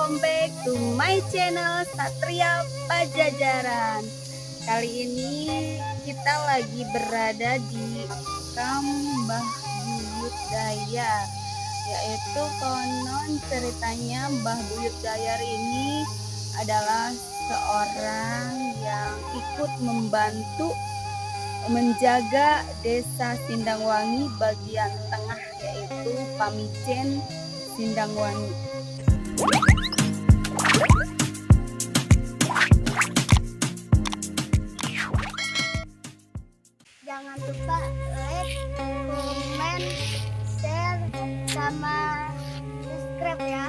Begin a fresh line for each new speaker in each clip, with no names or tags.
welcome back to my channel Satria Pajajaran. Kali ini kita lagi berada di Mbah Buyut Dayar, yaitu konon ceritanya Mbah Buyut Dayar ini adalah seorang yang ikut membantu menjaga desa Sindangwangi bagian tengah, yaitu Pamicen Sindangwangi.
Jangan lupa like, komen, share, sama subscribe ya.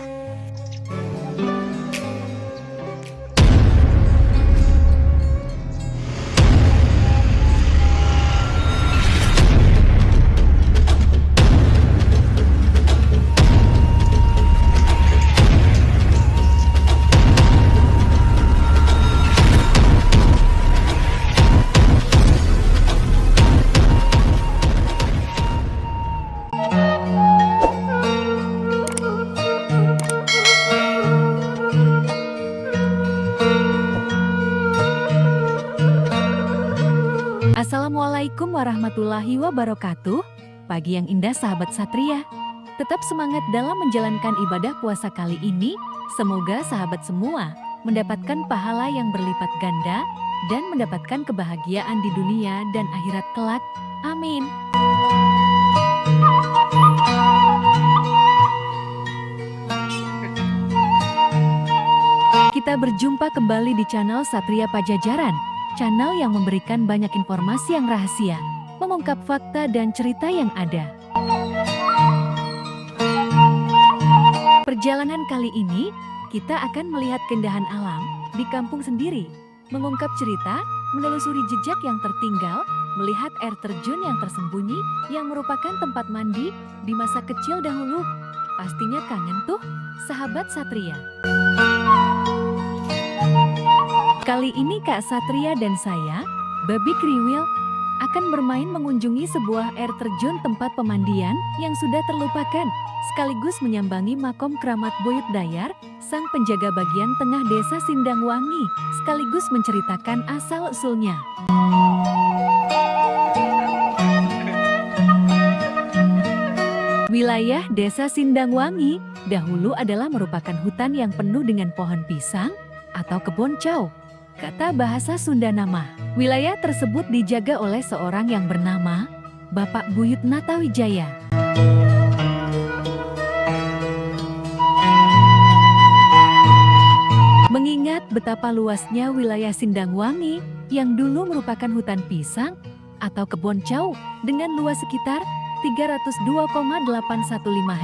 Assalamualaikum warahmatullahi wabarakatuh. Pagi yang indah sahabat Satria. Tetap semangat dalam menjalankan ibadah puasa kali ini. Semoga sahabat semua mendapatkan pahala yang berlipat ganda dan mendapatkan kebahagiaan di dunia dan akhirat kelak. Amin. Kita berjumpa kembali di channel Satria Pajajaran. Channel yang memberikan banyak informasi yang rahasia, mengungkap fakta dan cerita yang ada. Perjalanan kali ini, kita akan melihat keindahan alam di kampung sendiri, mengungkap cerita, menelusuri jejak yang tertinggal, melihat air terjun yang tersembunyi, yang merupakan tempat mandi di masa kecil dahulu. Pastinya kangen tuh, sahabat Satria. Kali ini Kak Satria dan saya, Baby Kriwil, akan bermain mengunjungi sebuah air terjun tempat pemandian yang sudah terlupakan, sekaligus menyambangi makom keramat Buyut Dayar, sang penjaga bagian tengah desa Sindangwangi, sekaligus menceritakan asal-usulnya. Wilayah desa Sindangwangi dahulu adalah merupakan hutan yang penuh dengan pohon pisang atau kebon cau. Kata bahasa Sunda nama. Wilayah tersebut dijaga oleh seorang yang bernama Bapak Buyut Natawijaya. Mengingat betapa luasnya wilayah Sindangwangi yang dulu merupakan hutan pisang atau kebon cau dengan luas sekitar 302,815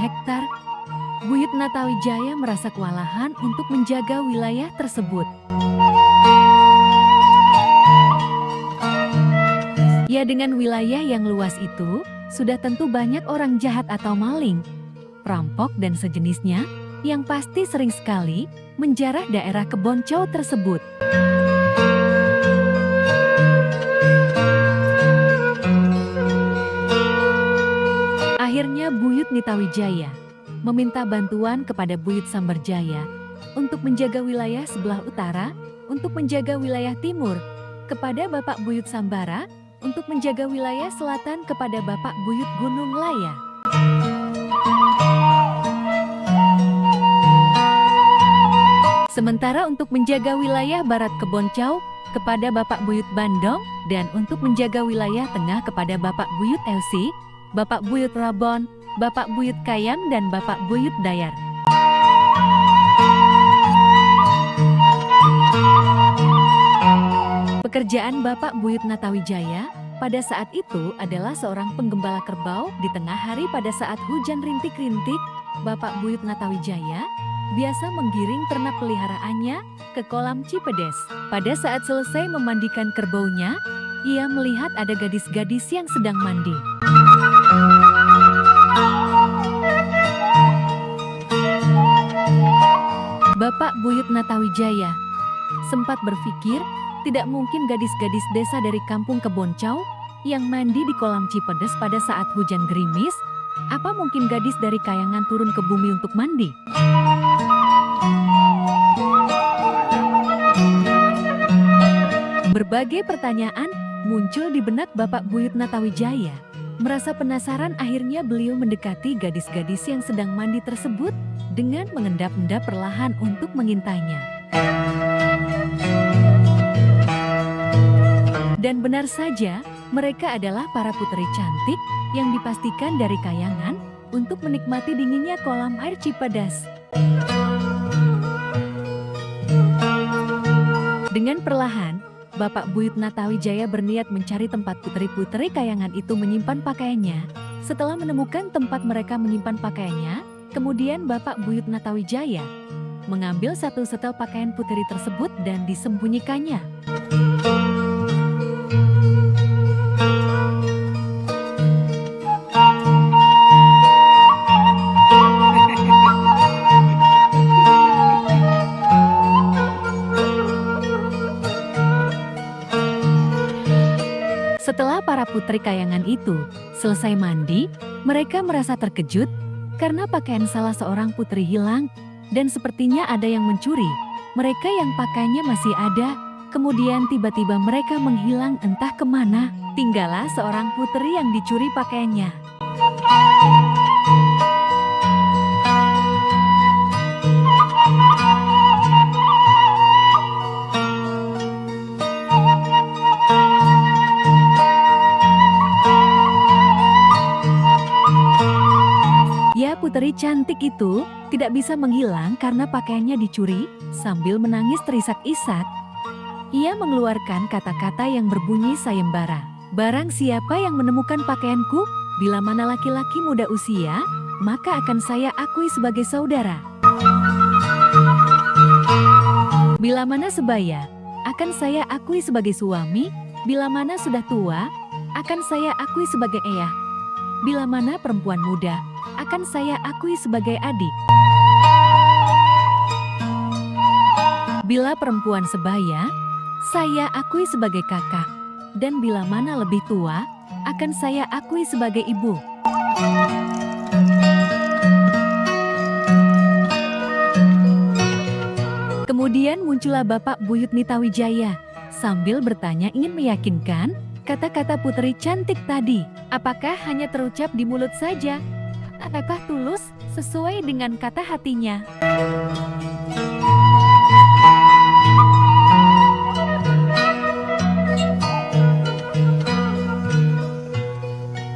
hektar, Buyut Natawijaya merasa kewalahan untuk menjaga wilayah tersebut. Ya, dengan wilayah yang luas itu, sudah tentu banyak orang jahat atau maling, perampok dan sejenisnya, yang pasti sering sekali menjarah daerah kebon cau tersebut. Akhirnya Buyut Natawijaya meminta bantuan kepada Buyut Sambarjaya untuk menjaga wilayah sebelah utara, untuk menjaga wilayah timur kepada Bapak Buyut Sambara, untuk menjaga wilayah selatan kepada Bapak Buyut Gunung Laya. Sementara untuk menjaga wilayah barat kebon cau kepada Bapak Buyut Bandong, dan untuk menjaga wilayah tengah kepada Bapak Buyut Elsi, Bapak Buyut Rabon, Bapak Buyut Kayam, dan Bapak Buyut Dayar. Pekerjaan Bapak Buyut Natawijaya pada saat itu adalah seorang penggembala kerbau. Di tengah hari pada saat hujan rintik-rintik, Bapak Buyut Natawijaya biasa menggiring ternak peliharaannya ke kolam Cipedes. Pada saat selesai memandikan kerbaunya, ia melihat ada gadis-gadis yang sedang mandi. Bapak Buyut Natawijaya sempat berpikir, tidak mungkin gadis-gadis desa dari kampung Kebon Cau yang mandi di kolam Cipedes pada saat hujan gerimis. Apa mungkin gadis dari kayangan turun ke bumi untuk mandi? Berbagai pertanyaan muncul di benak Bapak Buyut Natawijaya. Merasa penasaran, akhirnya beliau mendekati gadis-gadis yang sedang mandi tersebut dengan mengendap-endap perlahan untuk mengintainya. Dan benar saja, mereka adalah para putri cantik yang dipastikan dari kayangan untuk menikmati dinginnya kolam air Cipadas. Dengan perlahan, Bapak Buyut Natawijaya berniat mencari tempat putri-putri kayangan itu menyimpan pakaiannya. Setelah menemukan tempat mereka menyimpan pakaiannya, kemudian Bapak Buyut Natawijaya mengambil satu setel pakaian putri tersebut dan disembunyikannya. Setelah para putri kayangan itu selesai mandi, mereka merasa terkejut karena pakaian salah seorang putri hilang dan sepertinya ada yang mencuri. Mereka yang pakaiannya masih ada, kemudian tiba-tiba mereka menghilang entah kemana. Tinggallah seorang putri yang dicuri pakaiannya. Putri cantik itu tidak bisa menghilang karena pakaiannya dicuri. Sambil menangis terisak-isak, ia mengeluarkan kata-kata yang berbunyi sayembara. Barang siapa yang menemukan pakaianku, bila mana laki-laki muda usia, maka akan saya akui sebagai saudara. Bila mana sebaya, akan saya akui sebagai suami. Bila mana sudah tua, akan saya akui sebagai ayah. Bila mana perempuan muda, akan saya akui sebagai adik. Bila perempuan sebaya, saya akui sebagai kakak. Dan bila mana lebih tua, akan saya akui sebagai ibu. Kemudian muncullah Bapak Buyut Natawijaya sambil bertanya ingin meyakinkan kata-kata putri cantik tadi. Apakah hanya terucap di mulut saja? Apakah tulus sesuai dengan kata hatinya?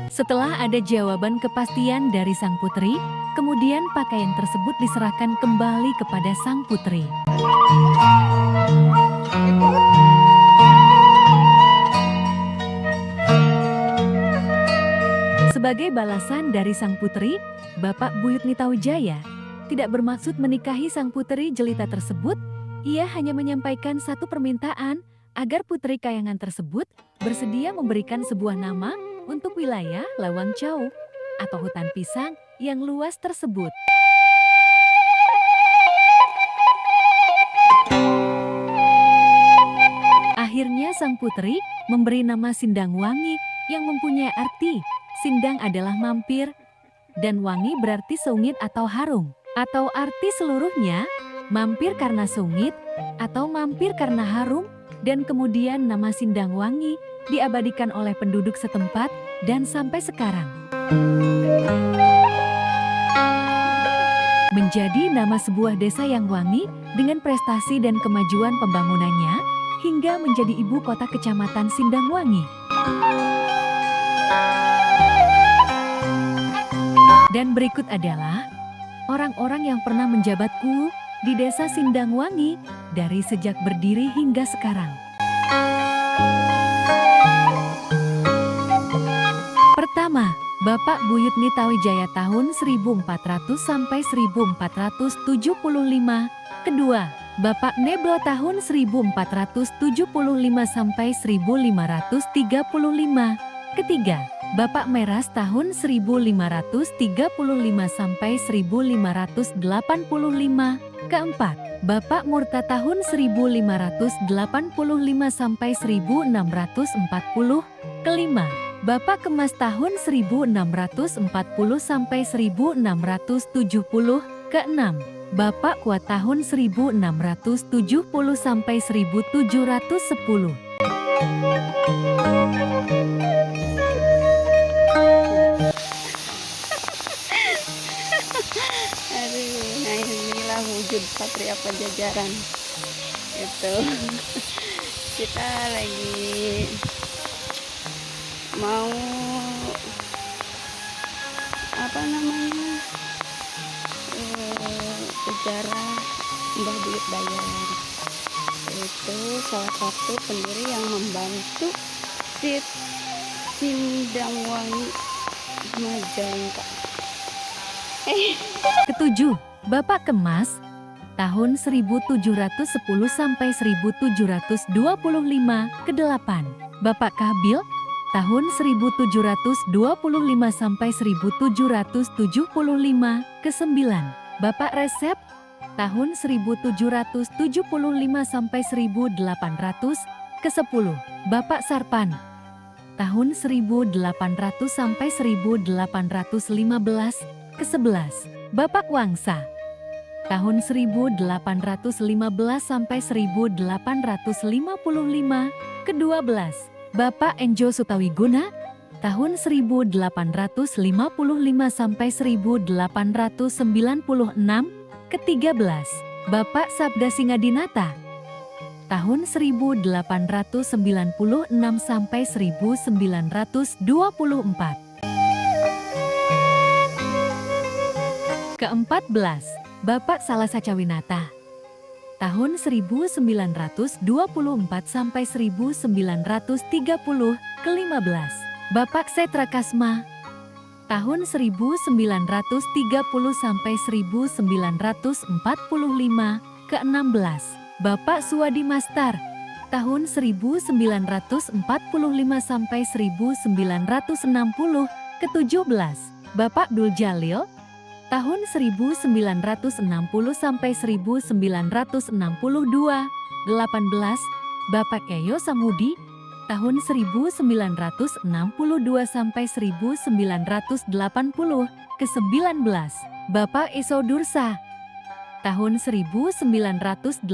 Setelah ada jawaban kepastian dari sang putri, kemudian pakaian tersebut diserahkan kembali kepada sang putri. Sebagai balasan dari sang putri, Bapak Buyut Natawijaya tidak bermaksud menikahi sang putri jelita tersebut. Ia hanya menyampaikan satu permintaan agar putri kayangan tersebut bersedia memberikan sebuah nama untuk wilayah Lawang Cau atau hutan pisang yang luas tersebut. Akhirnya sang putri memberi nama Sindang Wangi yang mempunyai arti Sindang adalah mampir, dan wangi berarti sungit atau harum. Atau arti seluruhnya, mampir karena sungit, atau mampir karena harum, dan kemudian nama Sindang Wangi diabadikan oleh penduduk setempat dan sampai sekarang menjadi nama sebuah desa yang wangi dengan prestasi dan kemajuan pembangunannya, hingga menjadi ibu kota kecamatan Sindang Wangi. Dan berikut adalah orang-orang yang pernah menjabat kuwu di desa Sindang Wangi dari sejak berdiri hingga sekarang. Pertama, Bapak Buyut Natawijaya tahun 1400 sampai 1475. Kedua, Bapak Neblo tahun 1475 sampai 1535. Ketiga, Bapak Meras tahun 1535 sampai 1585. Keempat, Bapak Murta tahun 1585 sampai 1640. Kelima, Bapak Kemas tahun 1640 sampai 1670. Keenam, Bapak Kuat tahun 1670 sampai 1710.
Aduh, nah inilah wujud Satria Pajajaran. Itu kita lagi mau apa namanya sejarah Mbah Buyut Dayar. Itu salah satu pendiri yang membantu Sindangwangi Majalengka.
Ketujuh, Bapak Kemas, tahun 1710 sampai 1725. Kedelapan, Bapak Kabil, tahun 1725 sampai 1775. Kesembilan, Bapak Resep, tahun 1775 sampai 1800. Kesepuluh, Bapak Sarpan, tahun 1800 sampai 1815. Kesebelas, Bapak Wangsa, tahun 1815 sampai 1855. Kedua belas, Bapak Enjo Sutawiguna, tahun 1855 sampai 1896. Ketiga belas, Bapak Sabda Singadinata, tahun 1896 sampai 1924. Keempat belas, Bapak Salasa Cawinata, tahun 1924 sampai 1930. Kelima belas, Bapak Setra Kasma, tahun 1930 sampai 1945. Keenam belas, Bapak Suwadi Mastar, tahun 1945 sampai 1960. Ketujuh belas, Bapak Abdul Jalil, tahun 1960 sampai 1962. 18, Bapak Keyo Samudi, tahun 1962 sampai 1980. Ke-19, Bapak Iso Dursa, tahun 1980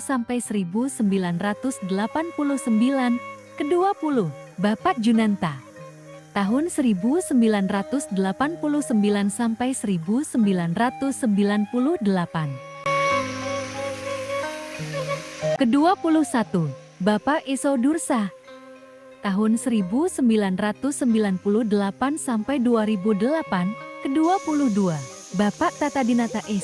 sampai 1989. Ke-20, Bapak Junanta, tahun 1989 sampai 1998. Ke-21, Bapak Iso Dursa, tahun 1998 sampai 2008. Ke-22, Bapak Tata Dinata Is,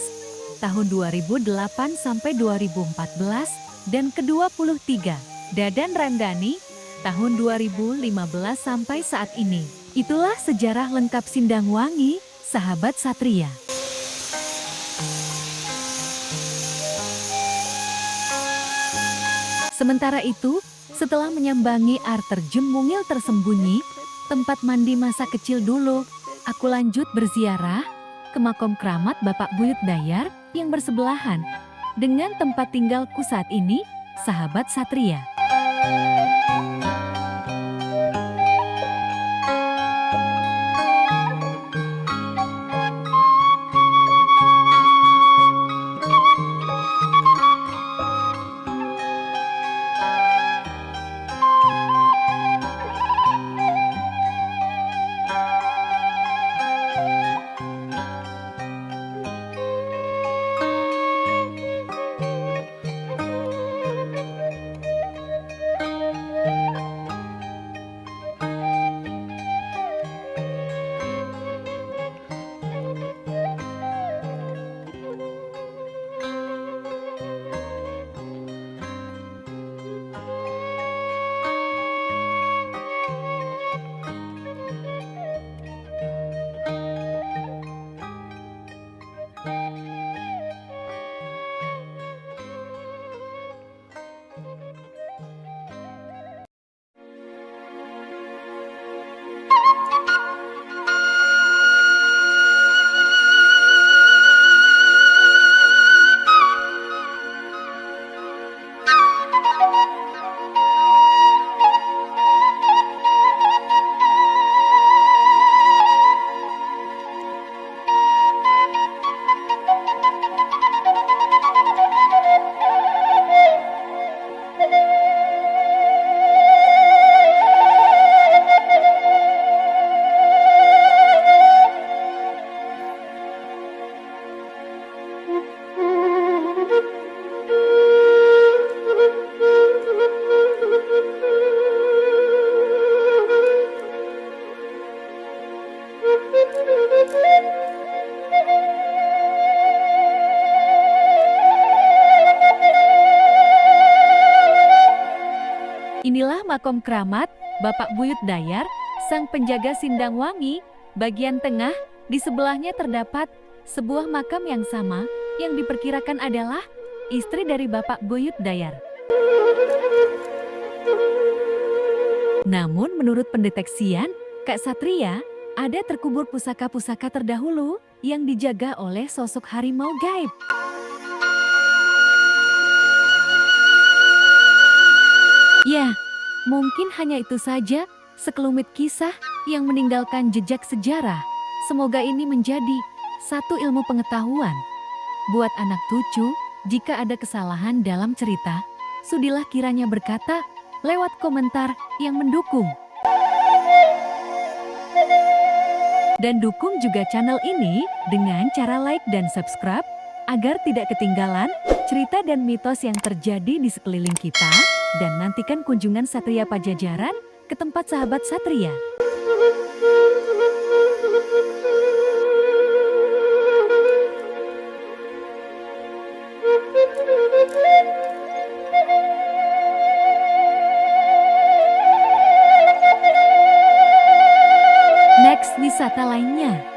tahun 2008 sampai 2014. Dan ke-23, Dadan Ramdhani, tahun 2015 sampai saat ini. Itulah sejarah lengkap Sindangwangi, sahabat Satria. Sementara itu, setelah menyambangi air terjun Mungil tersembunyi, tempat mandi masa kecil dulu, aku lanjut berziarah ke makom keramat Bapak Buyut Dayar yang bersebelahan dengan tempat tinggalku saat ini, sahabat Satria. Inilah makom keramat Bapak Buyut Dayar, sang penjaga Sindangwangi. Bagian tengah, di sebelahnya terdapat sebuah makam yang sama yang diperkirakan adalah istri dari Bapak Buyut Dayar. Namun menurut pendeteksian, Kak Satria, ada terkubur pusaka-pusaka terdahulu yang dijaga oleh sosok harimau gaib. Ya, mungkin hanya itu saja sekelumit kisah yang meninggalkan jejak sejarah. Semoga ini menjadi satu ilmu pengetahuan buat anak cucu. Jika ada kesalahan dalam cerita, sudilah kiranya berkata lewat komentar yang mendukung. Dan dukung juga channel ini dengan cara like dan subscribe agar tidak ketinggalan cerita dan mitos yang terjadi di sekeliling kita. Dan nantikan kunjungan Satria Pajajaran ke tempat sahabat Satria. Next wisata lainnya.